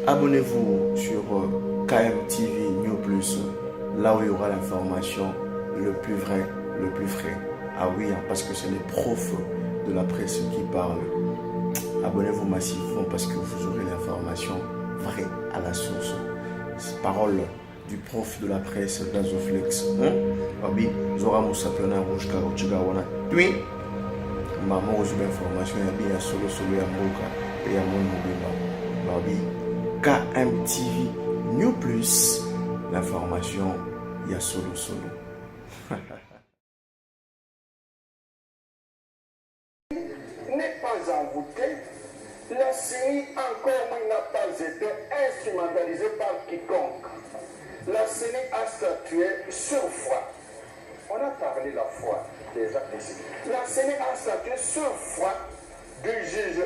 Abonnez-vous sur KMTV New Plus, là où il y aura l'information le plus vrai, le plus frais. Ah oui, parce que c'est les profs de la presse qui parlent. Abonnez-vous massivement parce que vous aurez l'information vraie à la source. Parole du prof de la presse d'Azoflex. Abi, Zora Moussapena Rouge Karochigawana. Puis, maman reçoit l'information, il y a solo ya Moka et ya Mon Mobimba. Babi, KMTV New Plus, l'information, il y a solo. N'est pas envoûté, la CENI encore n'a pas été instrumentalisée par quiconque. La CENI a statué sur foi. On a parlé la foi des actes ici. La CENI a statué sur foi du juge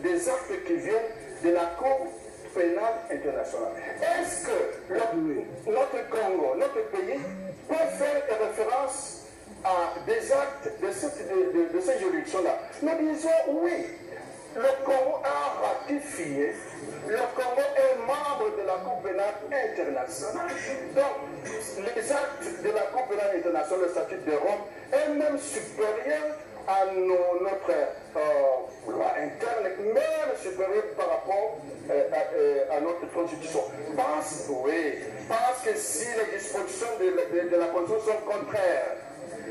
des actes qui viennent de la Cour pénale internationale. Est-ce que notre Congo, notre pays, peut faire référence à des actes de ces juridictions-là? Nous disons oui. Le Congo a ratifié, le Congo est membre de la Cour pénale internationale. Donc, les actes de la Cour pénale internationale, le statut de Rome, est même supérieur à notre loi interne, même supérieur par rapport à notre constitution. Parce que si les dispositions de la constitution sont contraires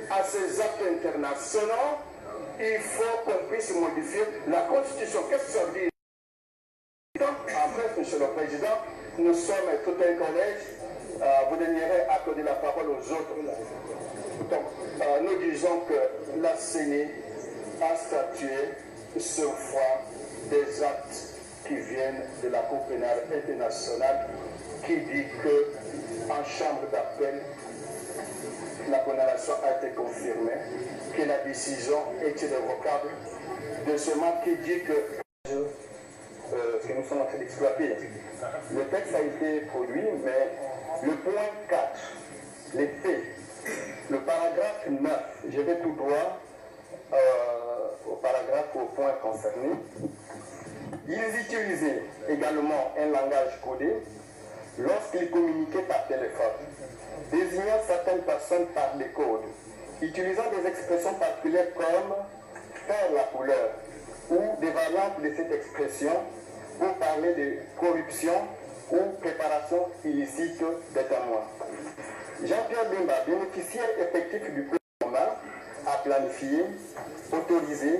à ces actes internationaux, il faut qu'on puisse modifier la Constitution. Qu'est-ce que ça veut dire? En fait, Monsieur le Président, nous sommes tout un collège. Vous donnerez accorder la parole aux autres. Donc, nous disons que la CENI a statué sur foi des actes qui viennent de la Cour pénale internationale qui dit que en chambre d'appel, la condamnation a été confirmée, que la décision est irrévocable, de ce manque qui dit que ce que nous sommes en train d'exploiter. Le texte a été produit, mais le point 4, les faits, le paragraphe 9, je vais tout droit au paragraphe, au point concerné. Ils utilisaient également un langage codé lorsqu'ils communiquaient par téléphone, désignant certaines personnes par des codes, utilisant des expressions particulières comme faire la couleur ou des variantes de cette expression pour parler de corruption ou préparation illicite des témoins. Jean-Pierre Bemba, bénéficiaire effectif du plan commun, a planifié, autorisé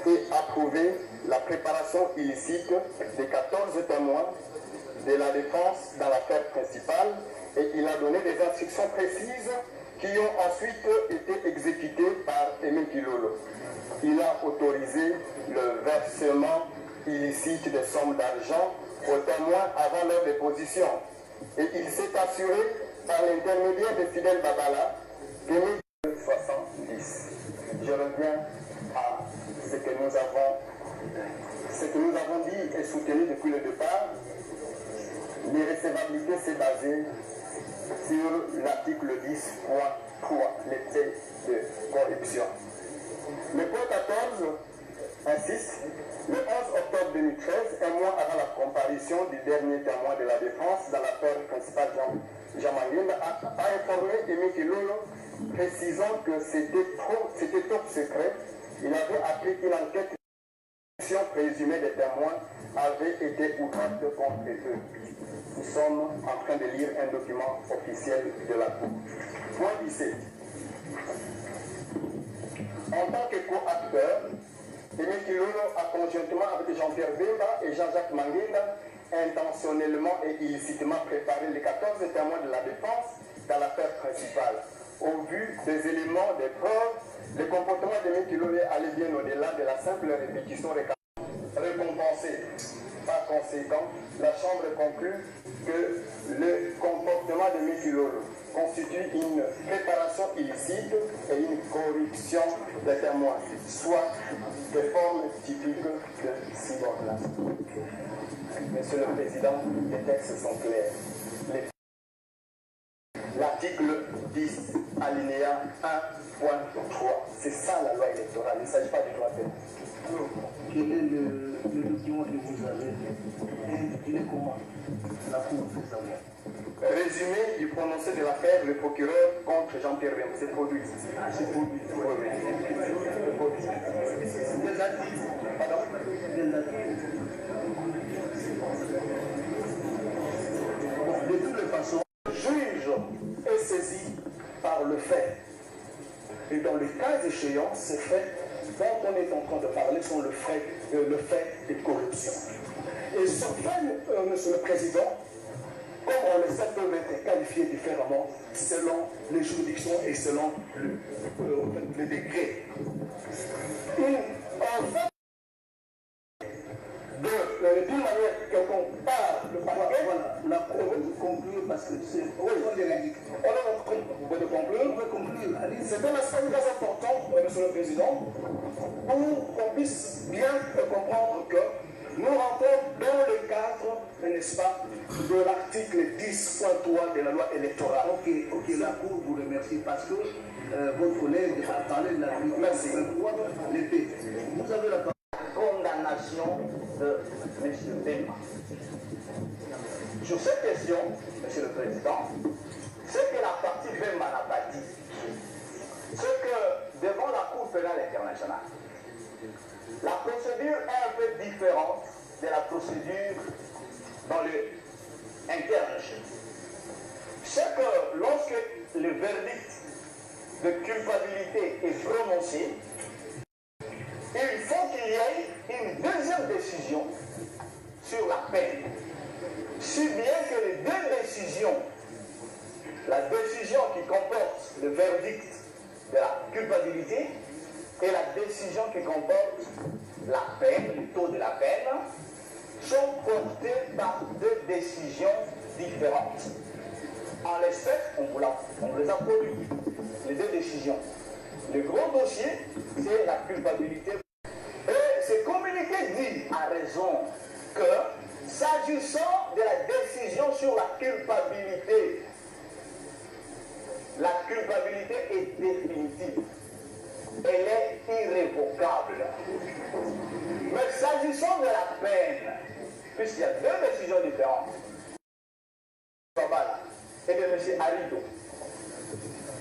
et approuvé la préparation illicite des 14 témoins de la défense dans l'affaire principale et il a donné des instructions précises qui ont ensuite été exécutées par Aimé Kilolo. Il a autorisé le versement illicite des sommes d'argent aux témoins avant leur déposition et il s'est assuré par l'intermédiaire de Fidel Babala que 70. Je reviens à ce que nous avons dit et soutenu depuis le départ. L'irrécevabilité s'est basée sur l'article 10.3, les faits de corruption. Le point 14 insiste, le 11 octobre 2013, un mois avant la comparution du dernier témoin de la défense dans l'affaire principale Jean Manguinda, a informé Aimé Kilolo, précisant que c'était top secret. Il avait appris qu'une enquête présumée des témoins avait été ouverte contre eux. Nous sommes en train de lire un document officiel de la Cour. Point 17. En tant que co-acteur, Aimé Kilolo a conjointement avec Jean-Pierre Bemba et Jean-Jacques Manguinda intentionnellement et illicitement préparé les 14 témoins de la défense dans l'affaire principale. Au vu des éléments, des preuves, le comportement d'Aimé Kilolo allait bien au-delà de la simple répétition récompensée. Par conséquent, la Chambre conclut que le comportement de Aimé Kilolo constitue une préparation illicite et une corruption des témoins, soit des formes typiques de cyberclasse. Monsieur le Président, les textes sont clairs. L'article 10, alinéa 1.3, c'est ça la loi électorale, il ne s'agit pas du droit pénal. Quel est le document que vous avez intitulé comment la Cour des avoirs? Résumé du prononcé de l'affaire, le procureur contre Jean-Pierre Bemba. C'est produit. Ah, c'est produit. Oui, oui. Des articles. Pardon? Des articles. De toutes les façons, le juge est saisi par le fait. Et dans le cas échéant, ces faits dont on est en train de parler sont le fait de corruption. Et ce fait, Monsieur le Président, comme on le sait, peuvent être qualifiés différemment selon les juridictions et selon les décrets. En fait, d'une manière quelconque, par le parquet, voilà, la Cour conclure parce que c'est on de conclure. C'est un aspect très important, Monsieur le Président, pour qu'on puisse bien comprendre que nous rentrons dans le cadre, n'est-ce pas, de l'article 10.3 de la loi électorale. Ok, la Cour vous remercie parce que votre collègue a parlé de l'article 10.3 de l'épée. Vous avez la condamnation de M. Bemba. Sur cette question, M. le Président, ce que la partie Bemba n'a pas dit, c'est que devant la Cour pénale internationale, la procédure est un peu différente de la procédure dans le interne. C'est que lorsque le verdict de culpabilité est prononcé, il faut qu'il y ait une deuxième décision sur la peine. Si bien que les deux décisions, la décision qui comporte le verdict de la culpabilité et la décision qui comporte la peine, le taux de la peine, sont portées par deux décisions différentes. En l'espèce, on les a produit, les deux décisions. Le gros dossier, c'est la culpabilité. Et ce communiqué dit à raison que, s'agissant de la décision sur la culpabilité est définitive. Elle est irrévocable. Mais s'agissant de la peine, puisqu'il y a deux décisions différentes, et de M. Arido,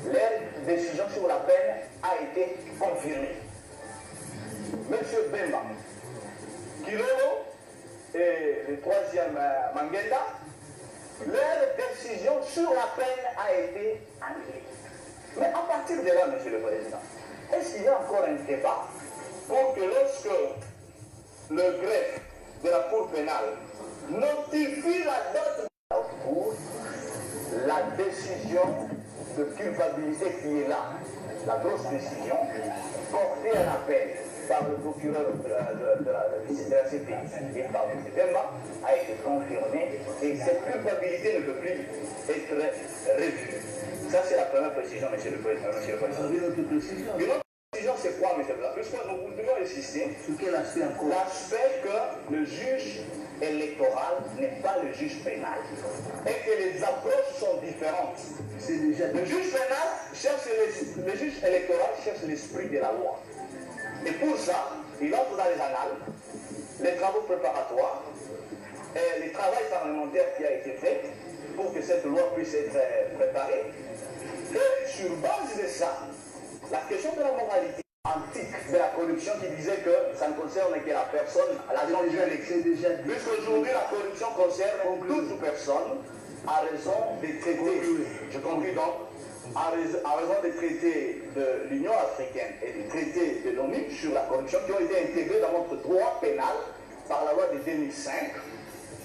leur décision sur la peine a été confirmée. M. Bemba, Kilolo et le troisième Mangenda, leur décision sur la peine a été annulée. Mais à partir de là, M. le Président, est-ce qu'il y a encore un débat pour que lorsque le greffe de la Cour pénale notifie la date de la Cour, la décision de culpabilité qui est là, la grosse décision, portée à l'appel par le procureur de la CPI et par M. Bemba, a été confirmée et cette culpabilité ne peut plus être revue. Ça, c'est la première précision, M. le Président. Une autre décision, c'est quoi, M. le Président? Puisque nous devons insister sur quel aspect encore? L'aspect que le juge électoral n'est pas le juge pénal et que les approches sont différentes. Le juge pénal cherche le juge électoral cherche l'esprit de la loi. Et pour ça, il entre dans les annales, les travaux préparatoires, et le travail parlementaire qui a été fait pour que cette loi puisse être préparée. Et sur base de ça, la question de la moralité antique de la corruption qui disait que ça ne concerne que la personne, l'agent juridique. Puisqu'aujourd'hui, la corruption concerne toute personne à raison des traités. Je conclue donc, à raison des traités de l'Union africaine et des traités de l'ONU sur la corruption qui ont été intégrés dans notre droit pénal par la loi de 2005,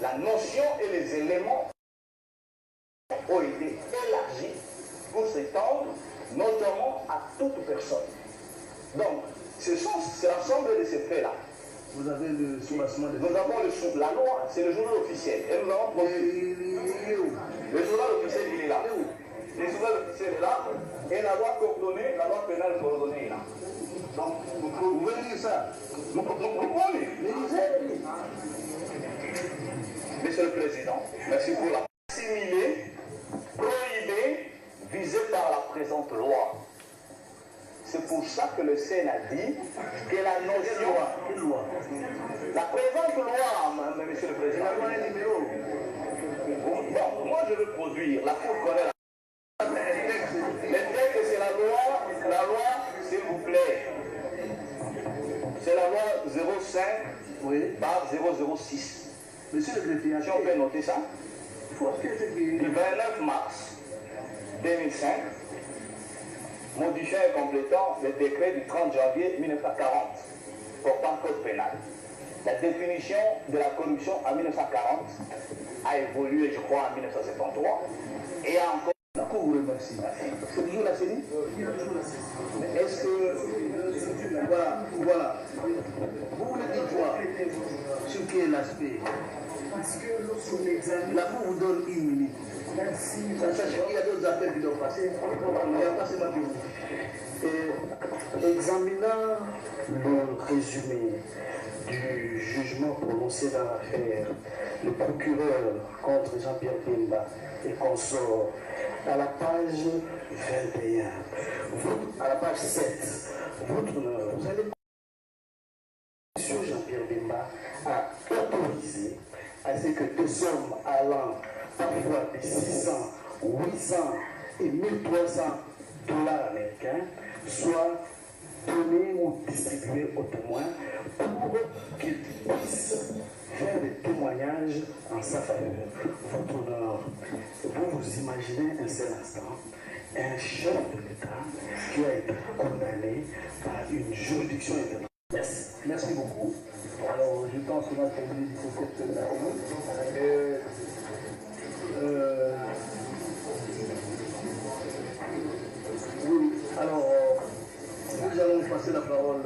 la notion et les éléments ont été élargis pour s'étendre notamment à toute personne. Donc, c'est l'ensemble de ces faits-là. Vous avez le soubassement de... Nous avons la loi, c'est le journal officiel. Et nous avons produit... Le journal officiel, il est là. Le journal officiel est là. Et la loi coordonnée, la loi pénale coordonnée est là. Donc, vous pouvez lire ça. Nous pouvons lire. Monsieur le Président, merci pour la... Assimilée, prohibée, visée par la présente loi. C'est pour ça que le Sénat dit que la notion... Quelle loi? La présente loi, monsieur le Président. La loi est numéro. Bon, moi je veux produire, la Cour connaît le texte, c'est la loi, s'il vous plaît. C'est la loi 05 par 006. Monsieur le greffier, si on peut noter ça, du 29 mars 2005, modifiant et complétant le décret du 30 janvier 1940 portant code pénal. La définition de la corruption en 1940 a évolué, je crois, en 1973 et a encore... La Cour vous remercie. C'est toujours la CENI? Mais est-ce que... Voilà. Vous voulez dire quoi? Sur quel aspect? La Cour vous donne une minute. Sachant qu'il y a d'autres appels qui doivent passer. Il n'y a pas seulement que vous. Examinant le résumé du jugement prononcé dans l'affaire, le procureur contre Jean-Pierre Bemba et consort, à la page 21, à la page 7, votre honneur, vous allez sur Jean-Pierre Bemba a autorisé à ce que des sommes allant parfois de 600, 800 et 1300 dollars américains soient donnés ou distribués aux témoins pour qu'ils puissent faire des témoignages en sa faveur. Votre honneur, vous imaginez un seul instant un chef de l'État qui a été condamné par une juridiction internationale. Merci beaucoup. Alors, je pense qu'on a terminé cette nation. Oui, alors, nous allons passer la parole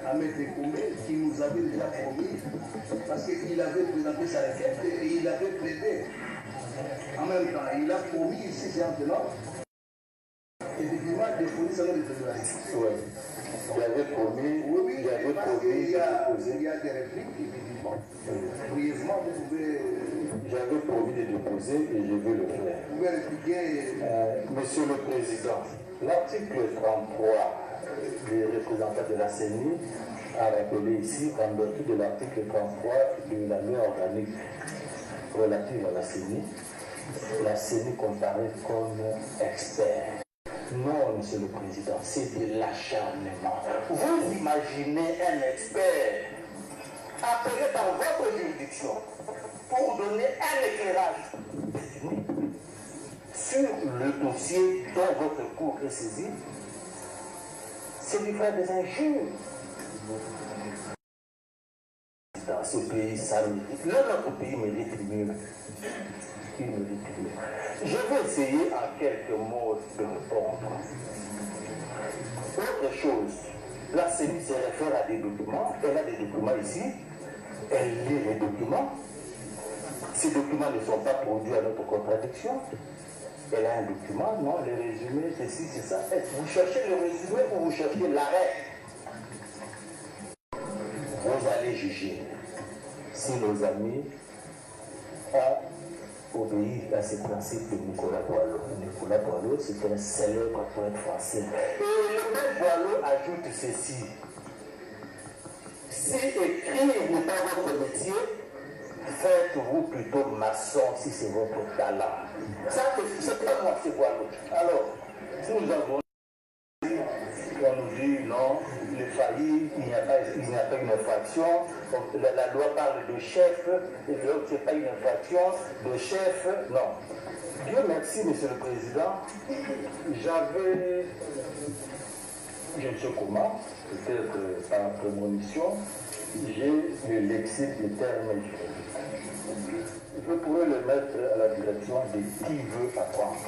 à Maître Koumé, qui nous avait déjà promis, parce qu'il avait présenté sa requête et il avait plaidé. En même temps, il a promis ici, c'est maintenant, effectivement, déposer sa nom de plaidoirie. Oui. Il avait promis, Il y a des répliques, effectivement. Brièvement, vous pouvez... J'avais promis de déposer et je vais le faire. Vous pouvez répliquer. Monsieur le Président, l'article 33 des représentants de la CENI a rappelé ici, en vertu de l'article 33 de la loi organique relative à la CENI comparée comme expert. Non, Monsieur le Président, c'est de l'acharnement. Vous imaginez un expert appelé dans votre juridiction pour donner un éclairage sur le dossier dont votre cour est saisi, c'est lui faire des injures. Dans ce pays, ça mérite. Notre pays mérite mieux. Il mérite mieux. Je vais essayer en quelques mots de répondre. Autre chose, la CENI se réfère à des documents. Elle a des documents ici. Elle lit les documents. Ces documents ne sont pas produits à notre contradiction. Elle a un document, non, le résumé, ceci, c'est ça. Vous cherchez le résumé ou vous cherchez l'arrêt? Vous allez juger si nos amis ont obéi à ces principes de Nicolas Boileau. Nicolas Boileau, c'est un célèbre poète français. Et le maître Boileau ajoute ceci. Si écrire n'est pas votre métier, faites-vous plutôt maçon si c'est votre talent. Ça, c'est pas moi, c'est Boileau. Alors, si nous avons on nous dit non, il est failli, il n'y a pas une infraction, la loi parle de chef, et l'autre c'est pas une infraction, de chef, non. Dieu merci, Monsieur le Président, j'avais, je ne sais comment, peut-être par prémonition, j'ai le lexique des termes juridiques. Je pourrais le mettre à la direction de qui veut apprendre.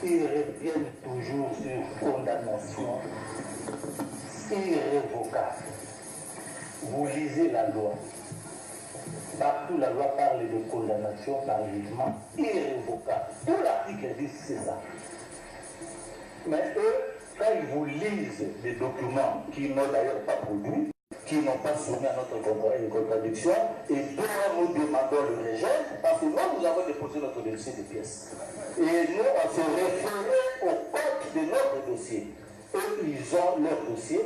Ils reviennent toujours sur condamnation irrévocable. Vous lisez la loi. Partout, la loi parle de condamnation par jugement irrévocable. Tout l'article dit c'est ça. Mais eux, quand ils vous lisent des documents qui n'ont d'ailleurs pas produits, qui n'ont pas soumis à notre contradiction, et dont nous demandons le rejet, parce que nous avons des déposé notre dossier de pièces. Et nous, on s'est référé au code de notre dossier. Eux, ils ont leur dossier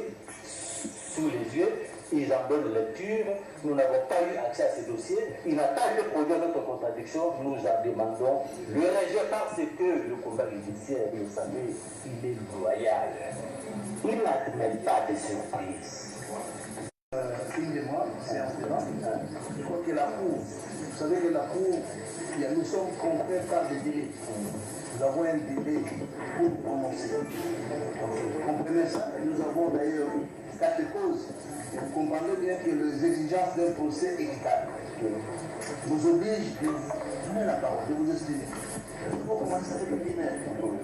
sous les yeux, ils en donnent lecture. Nous n'avons pas eu accès à ces dossiers. Ils n'ont pas été produit notre contradiction. Nous en demandons le rejet parce que le combat judiciaire, vous savez, il est loyal. Il n'admet pas de surprise. Une demande, c'est un débat. Je crois que la Cour, vous savez que la Cour, nous sommes contraints par des délais. Nous avons un délai pour prononcer. Vous comprenez ça? Nous avons d'ailleurs 4 causes. Vous comprenez bien que les exigences d'un procès équitable nous obligent de vous donner la parole, de vous exprimer. Il faut commencer avec le linéaire.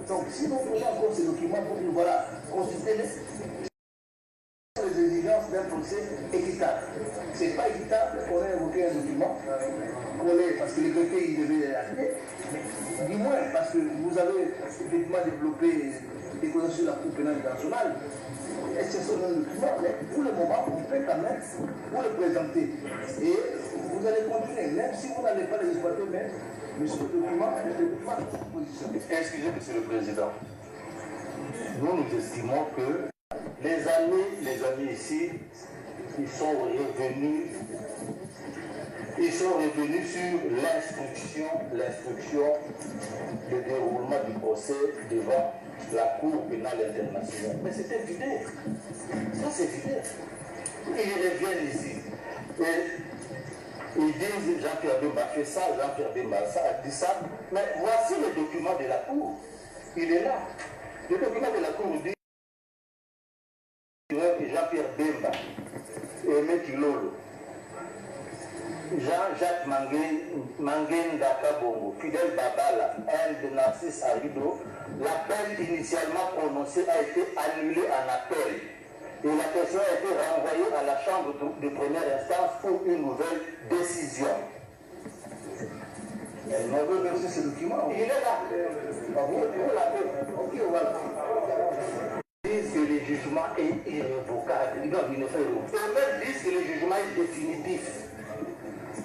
Donc, si nous prenons encore ces documents pour nous, voilà, consulter les exigences d'un procès équitable. Ce n'est pas équitable qu'on ait évoqué un document, parce que les greffiers, ils devaient acheter, mais du moins, parce que vous avez effectivement développé des connaissances sur la Cour pénale internationale, et ce sont un document, mais pour le moment, on peut quand même vous le présenter. Et vous allez continuer, même si vous n'allez pas les exploiter, mais ce document est de position. Excusez, Monsieur le Président. Nous estimons que les amis ici, ils sont revenus sur l'instruction, le déroulement du procès devant la Cour pénale internationale. Mais c'était vidé. Ça, c'est vidé. Ils reviennent ici. Et ils disent Jean-Pierre Bemba fait ça, Jean-Pierre Bemba a dit ça. Mais voici le document de la Cour. Il est là. Le document de la Cour dit Jean-Pierre Bemba, Aimé Kilolo, Jean-Jacques Mangenda Kabongo, Fidel Babala, Inde Narcisse Arido, l'appel initialement prononcé a été annulé en appel. Et la question a été renvoyée à la Chambre de première instance pour une nouvelle décision. On veut verser ce document. Il est là. Ok, on va. Disent que le jugement est irrévocable. Non, il ne fait rien. Eux-mêmes disent que le jugement est définitif.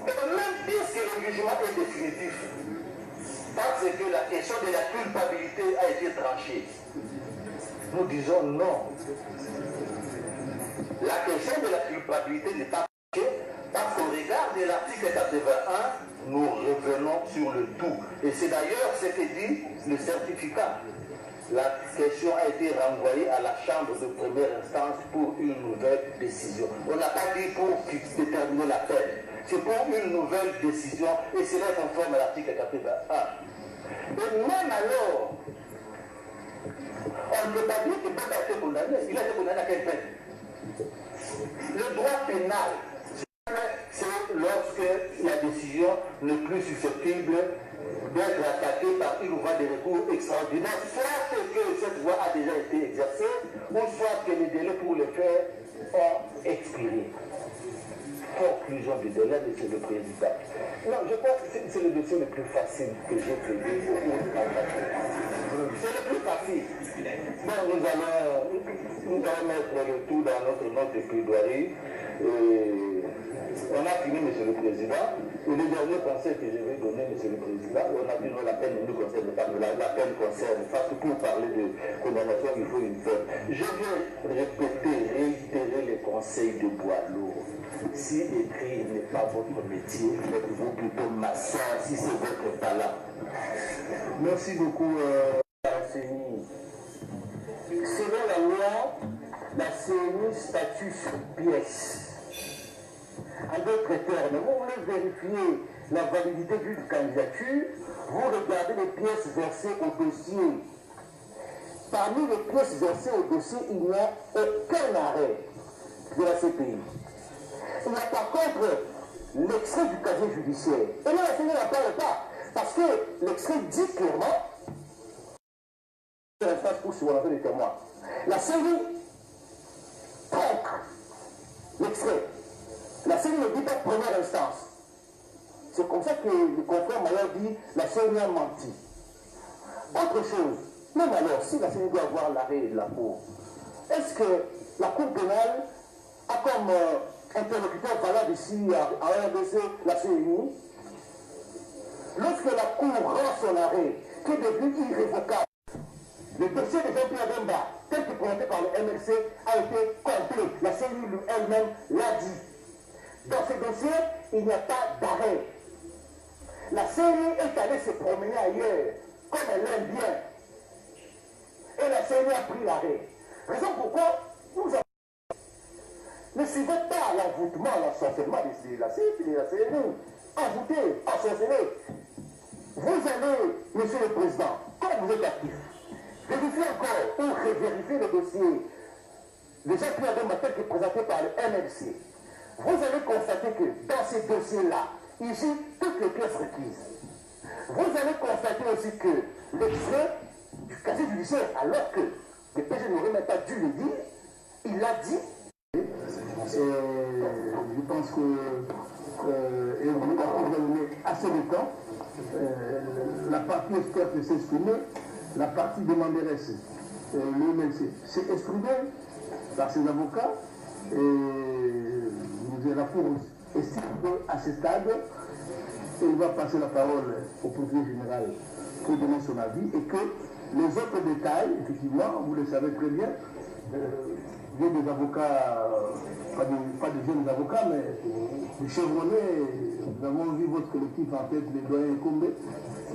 Eux-mêmes disent que le jugement est définitif. Parce que la question de la culpabilité a été tranchée. Nous disons non. La question de la culpabilité n'est pas tranchée parce qu'au regard de l'article 81, nous revenons sur le tout. Et c'est d'ailleurs ce que dit le certificat. La question a été renvoyée à la Chambre de première instance pour une nouvelle décision. On n'a pas dit pour déterminer la peine. C'est pour une nouvelle décision et cela est conforme à l'article 81. Et même alors, on ne peut pas dire que Bemba a été condamné. Il a été condamné à quelle peine? Le droit pénal, c'est lorsque la décision n'est plus susceptible d'être attaquée par une voie de recours extraordinaire, soit que cette voie a déjà été exercée, ou soit que les délais pour le faire ont expiré. Conclusion du délai, Monsieur le Président. Non, je crois que c'est le dossier le plus facile que j'ai traité. C'est le plus facile. Bon, nous allons mettre le tout dans notre note de plaidoirie. On a fini, Monsieur le Président. Et le dernier conseil que je vais donner, Monsieur le Président, on a dit non, la peine ne nous concerne pas, mais la peine concerne. Parce que pour parler de condamnation, il faut une peine. Je vais réitérer les conseils de Boileau. Si écrire n'est pas votre métier, faites-vous plutôt maçon si c'est votre talent. Merci beaucoup. Selon la loi, la CNI statue sur pièce. En d'autres termes, vous voulez vérifier la validité d'une candidature, vous regardez les pièces versées au dossier. Parmi les pièces versées au dossier, il n'y a aucun arrêt de la CPI. Il y a par contre l'extrait du casier judiciaire. Et là, la CNI n'en parle pas, parce que l'extrait dit clairement pour surmonter les témoins. La CNI trompe l'extrait. La CNI ne dit pas première instance. C'est comme ça que le confrère Maillard dit la CNI a menti. Autre chose, même alors, si la CNI doit avoir l'arrêt de la Cour, est-ce que la Cour pénale a comme interlocuteur valable ici à RDC la CNI? Lorsque la Cour Cour rend son arrêt, qui est devenu irrévocable. Le dossier de Jean-Pierre Bemba, tel que présenté par le MLC, a été complet. La cellule elle-même l'a dit. Dans ce dossier, il n'y a pas d'arrêt. La CENI est allée se promener ailleurs, comme elle l'aime bien. Et la CENI a pris l'arrêt. Raison pourquoi nous avons... Ne suivez pas l'envoûtement, l'ensorcellement de la CENI. Envoûté, ensorcelé. Vous allez, monsieur le président, comme vous êtes actif, vérifiez encore ou revérifiez le dossier de Jean-Pierre Bemba tel que présenté par le MLC. Vous allez constater que dans ces dossiers-là, ici, toutes les pièces requises. Vous allez constater aussi que l'extrait du casier judiciaire, alors que le PG n'aurait même pas dû le dire, il l'a dit. Je pense que et vous avez donné assez de temps. La partie experte s'est exprimée, la partie demanderesse, le MLC s'est exprimé par ses avocats, et la Cour estime qu'à ce stade, il va passer la parole au procureur général pour donner son avis, et que les autres détails, effectivement, vous le savez très bien, il y a des avocats, pas de jeunes avocats, mais des chevronnés. Nous avons vu votre collectif en tête, les doyens Combe.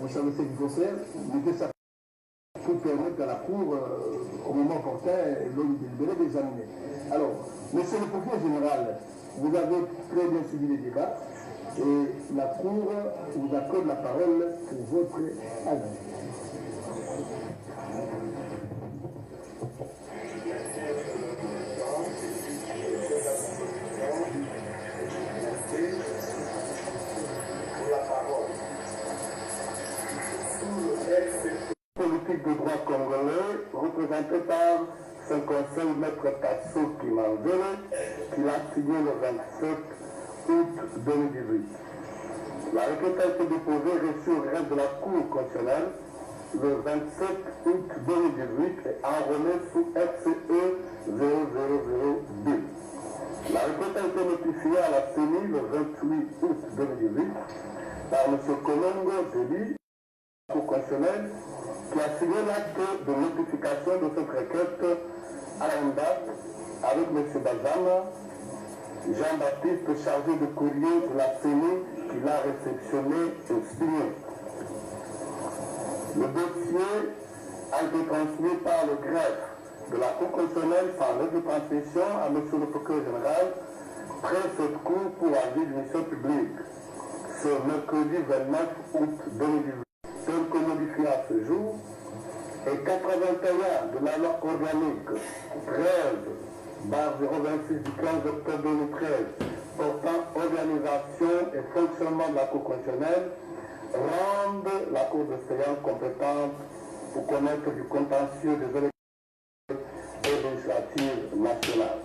Vous savez ce qu'il faut faire, mais que ça peut permettre à la Cour, au moment opportun, de l'examiner. Alors, monsieur le procureur général, vous avez très bien suivi les débats, et la Cour vous accorde la parole pour votre avis. Politique de droit congolais, représenté par son conseil maître Tasso Kimangele, qui l'a signé le 27 août 2018. La requête a été déposée et reçue au reste de la Cour constitutionnelle le 27 août 2018 et enrôlée sous RCE 0002. La requête a été notifiée à la CENI le 28 août 2018 par M. Colombo Zeli, Cour constitutionnelle, qui a signé l'acte de notification de cette requête à la date avec M. Bazama, Jean-Baptiste, chargé de courrier de la CENI, qui l'a réceptionné et signé. Le dossier a été transmis par le greffe de la Cour constitutionnelle sans lettre de transmission à M. le procureur général, près cette Cour pour avis de mission publique, ce mercredi 29 août 2018. Tel que modifié à ce jour, et 81 de la loi organique 13/026 du 15 octobre 2013 portant organisation et fonctionnement de la Cour constitutionnelle rendent la Cour de séance compétente pour connaître du contentieux des élections et législatives nationales.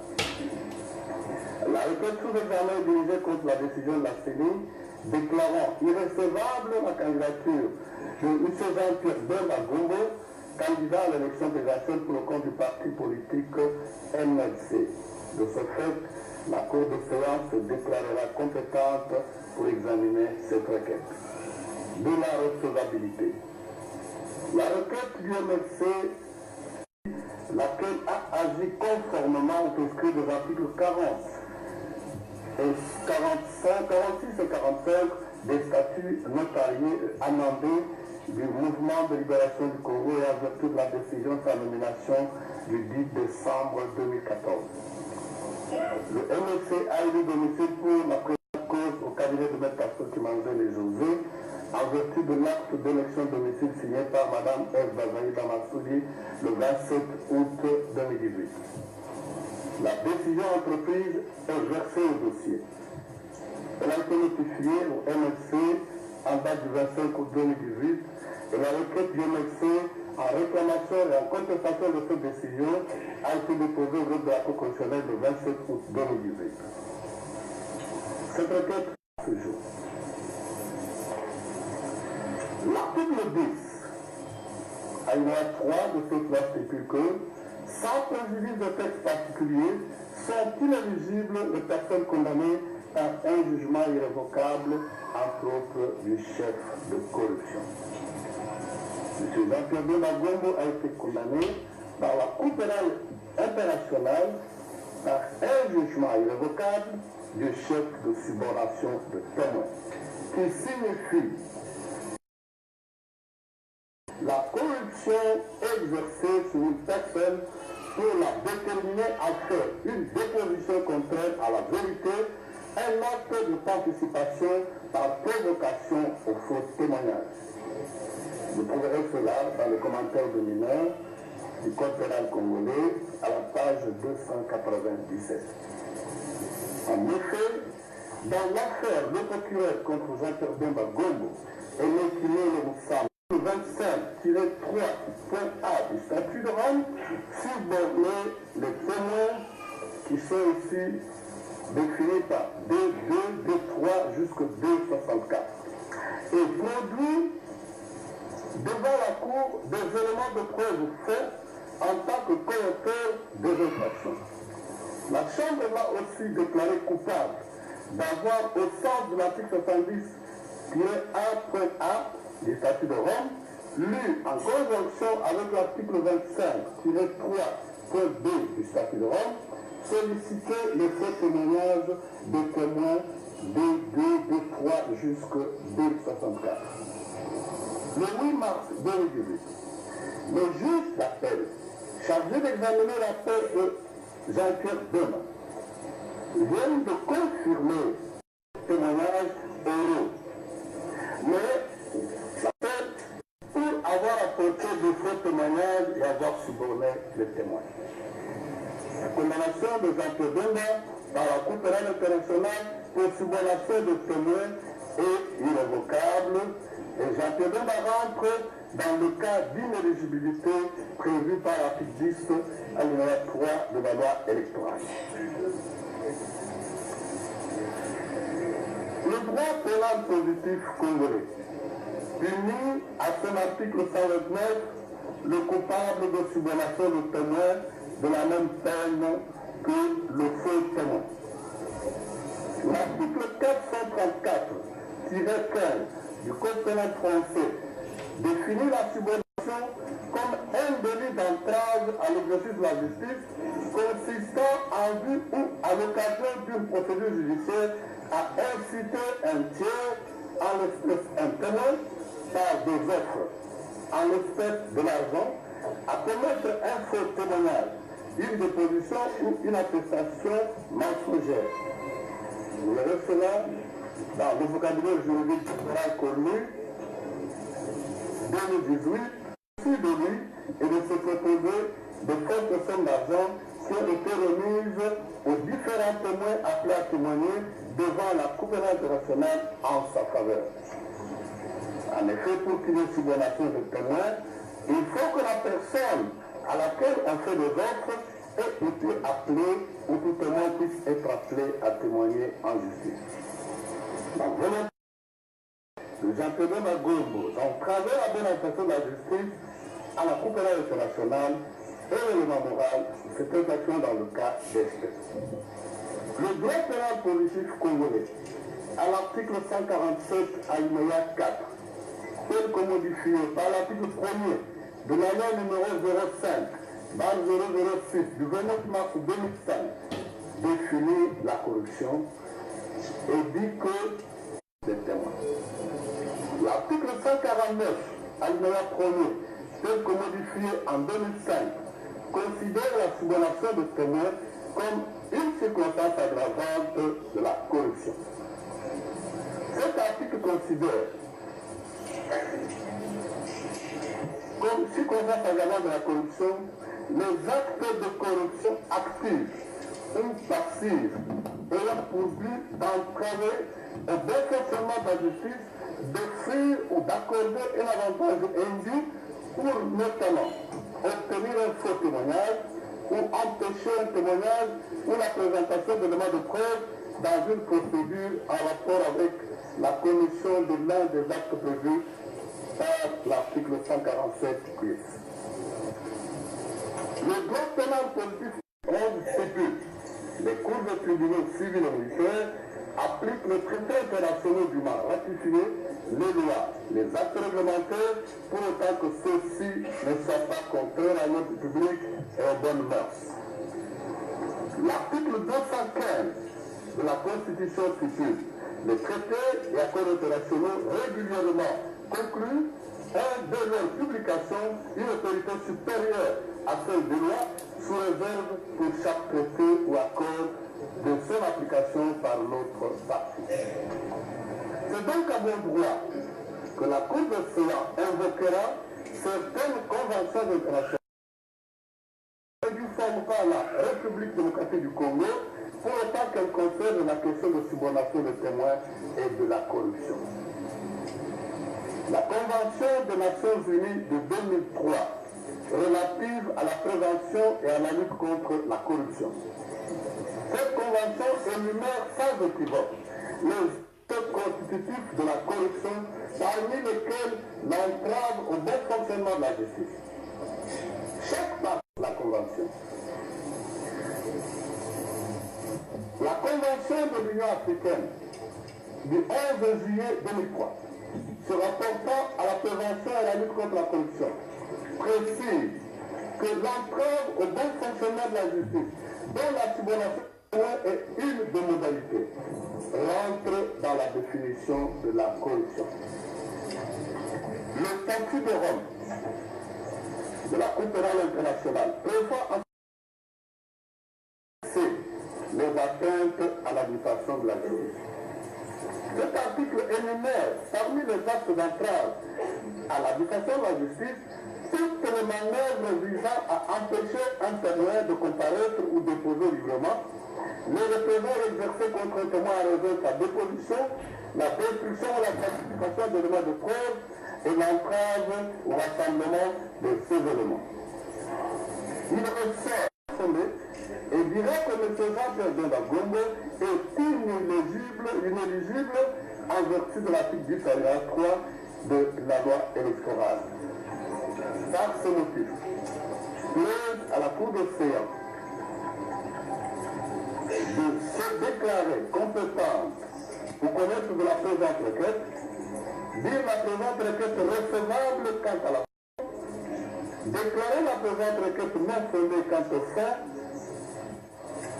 La requête sous examen est dirigée contre la décision de la CENI déclarant irrecevable la candidature de M. Jean-Pierre Bemba Gombo, candidat à l'élection présidentielle pour le compte du parti politique MLC. De ce fait, la Cour de séance se déclarera compétente pour examiner cette requête. De la recevabilité. La requête du MLC, laquelle a agi conformément au prescrit des articles 40 et 45, 46 et 45 des statuts notariés amendés du mouvement de libération du Congo et en vertu de la décision de sa nomination du 10 décembre 2014. Le MLC a élu domicile pour la première cause au cabinet de M. Tasso Kimangele et José en vertu de l'acte d'élection domicile signé par Mme Eve Bazaï Damassoudi le 27 août 2018. La décision entreprise est versée au dossier. Elle a été notifiée au MLC en date du 25 août 2018 et la requête du MLC en réclamation et en contestation de cette décision a été déposée au groupe de la Cour constitutionnelle le 27 août 2018. Cette requête ce jour. L'article 10 alinéa 3 de cette loi stipule que, sans préjudice de texte particulier, sont inéligibles les personnes condamnées par un jugement irrévocable, entre autres du chef de corruption. Jean-Pierre Bemba Gombo a été condamné par la Cour pénale internationale par un jugement irrévocable du chef de subornation de témoin, qui signifie la corruption exercée sur une personne pour la déterminer à faire une déposition contraire à la vérité, un acte de participation par provocation au faux témoignage. Vous trouverez cela dans le commentaire de mineur du Code pénal congolais à la page 297. En effet, dans l'affaire Le procureur contre Jean-Pierre Bemba Gombo et l'incliné le Moussam 25-3.a du statut de Rome, subordonner les témoins qui sont ici définis par D2, D3 jusqu'au D64 et produit devant la Cour des éléments de preuve faits en tant que co-auteur des infractions. La Chambre m'a aussi déclaré coupable d'avoir, au sens de l'article 70-1.a du statut de Rome, lu en conjonction avec l'article 25-3.b du statut de Rome, solliciter les faux témoignages des témoins D2, D3 jusqu'au D64. Le 8 mars 2018, le juge d'appel chargé d'examiner l'affaire de Jean-Pierre Bemba vient de confirmer le témoignage oraux. Mais l'affaire pour avoir apporté de faux témoignages et avoir suborné les témoins. La condamnation de Jean-Pierre Bemba par la Cour pénale internationale pour subornation de témoins est irrévocable et Jean-Pierre Bemba rentre dans le cas d'inéligibilité prévu par l'article 10 alinéa 3 de la loi électorale. Le droit pénal positif congolais punit à son article 129 le coupable de subornation de témoin de la même peine que le faux témoin. L'article 434-15 du Code pénal français définit la subornation comme un délit d'entrave à l'exercice de la justice consistant en vue ou à l'occasion d'une procédure judiciaire à inciter un tiers, en l'espèce un témoin, par des offres, en l'espèce de l'argent, à commettre un faux témoignage, une déposition ou une attestation mensongère. Vous verrez cela dans le vocabulaire juridique général connu 2018, sur de lui et de se proposer de fortes sommes d'argent qui ont été remises aux différents témoins appelés à témoigner devant la Cour pénale internationale en sa faveur. En effet, pour qu'il y ait subornation de témoins, il faut que la personne à laquelle on fait des offres ait été appelée ou tout témoin puisse être appelé à témoigner en justice. La volonté de Jean-Pierre Bemba Gombo d'entraver la bonne intention de la justice à la Cour pénale internationale et l'élément moral, c'est une action dans le cas d'espèce. Le droit pénal positif congolais, à l'article 147 alinéa 4, tel que modifié par l'article 1er de la loi numéro 05/006 du 29 mars 2005, définit la corruption et dit que des témoins. L'article 149 alinéa 1er, tel que modifié en 2005, considère la subornation de témoins comme une circonstance aggravante de la corruption. Cet article considère comme circonstance aggravante de la corruption les actes de corruption active ou passive ayant pour but d'entraver au bon fonctionnement de la justice, d'offrir ou d'accorder un avantage indu pour notamment obtenir un faux témoignage ou empêcher un témoignage ou la présentation d'éléments de preuve dans une procédure en rapport avec la commission de l'un des actes prévus par l'article 147 bis. Le droit pénal positif 11 stipule les cours de tribunaux civils et militaires applique le traité international dûment ratifié, les lois, les actes réglementaires, pour autant que ceux-ci ne soient pas contraires à l'ordre public et aux bonnes mœurs. L'article 215 de la Constitution stipule les traités et accords internationaux régulièrement conclus ont de leur publication une autorité supérieure à celle des lois, sous réserve pour chaque traité ou accord de son application par l'autre partie. C'est donc à bon droit que la Cour de cela invoquera certaines conventions internationales qui ne forment pas la République démocratique du Congo, pour autant qu'elle concerne la question de subornation des témoins et de la corruption. La Convention des Nations Unies de 2003 relative à la prévention et à la lutte contre la corruption. Cette convention énumère sans équivoque les actes constitutifs de la corruption, parmi lesquels l'entrave au bon fonctionnement de la justice. Chaque partie de la convention. La Convention de l'Union africaine du 11 juillet 2003 se rapportant à la prévention et à la lutte contre la corruption précise que l'entrave au bon fonctionnement de la justice, dont la subornation est une des modalités, rentre dans la définition de la corruption. Le statut de Rome de la Cour pénale internationale prévoit les atteintes à l'administration de la justice. Cet article énumère parmi les actes d'entrave à l'administration de la justice toutes les manœuvres visant à empêcher un témoin de comparaître ou déposer librement, les représailles exercées contre un témoin à raison de sa déposition, la destruction ou la falsification d'éléments de preuve et l'entrave ou rassemblement de ces éléments. Il ressort et dirait que M. Jean-Pierre Bemba Gombo est inéligible en vertu de l'article 10 alinéa 3 de la loi électorale. Par ce motif, plaide à la Cour de séance de se déclarer compétente pour connaître de la présente requête, dire la présente requête recevable quant à la déclarer la présente requête non fondée quant au fond,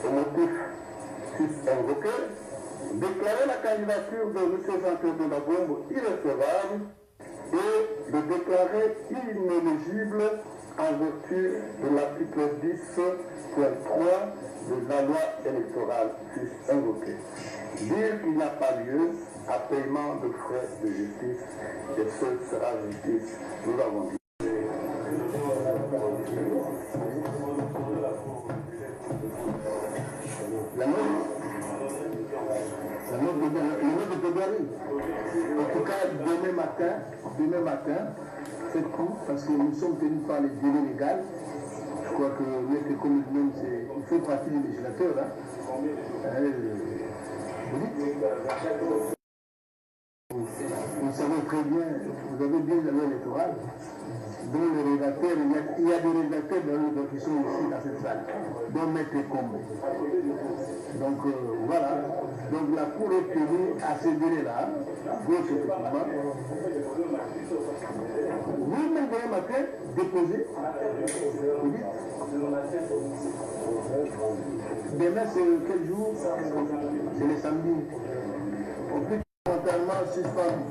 au motif invoqué, déclarer la candidature de M. Jean-Pierre Bemba Gombo irrecevable et de déclarer inéligible en vertu de l'article 10.3 de la loi électorale invoquée. Dire qu'il n'y a pas lieu à paiement de frais de justice, et ce sera justice, nous l'avons dit. La note de plaidoirie. En tout cas, demain matin, faites coup, parce que nous sommes tenus par les délais légaux. Je crois que M. Commis même, il fait partie du législateur. Vous savez très bien, vous avez bien la loi électorale, dont les rédacteurs, il y a des rédacteurs qui sont ici dans cette salle, dont M. Combo. Donc voilà, donc la Cour est tenue à ce délai-là, gauche effectivement. Vous-même demain matin, déposez, vous dites, demain c'est quel jour? C'est le samedi. On peut volontairement suspendre.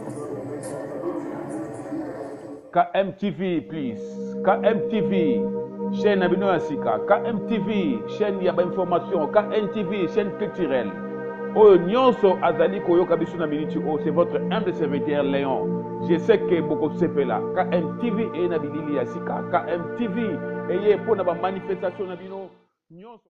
KMTV, please. KMTV, chaîne Abino Asika. KMTV, chaîne Yaba Information. KMTV, chaîne culturelle. Oh, Nyonso Azali Koyoka Bisuna Miniti. Oh, c'est votre humble serviteur Léon. Je sais que beaucoup de CP là. KMTV et Nabilili Asika. KMTV, et pour la manifestation Nabino. Nyonso.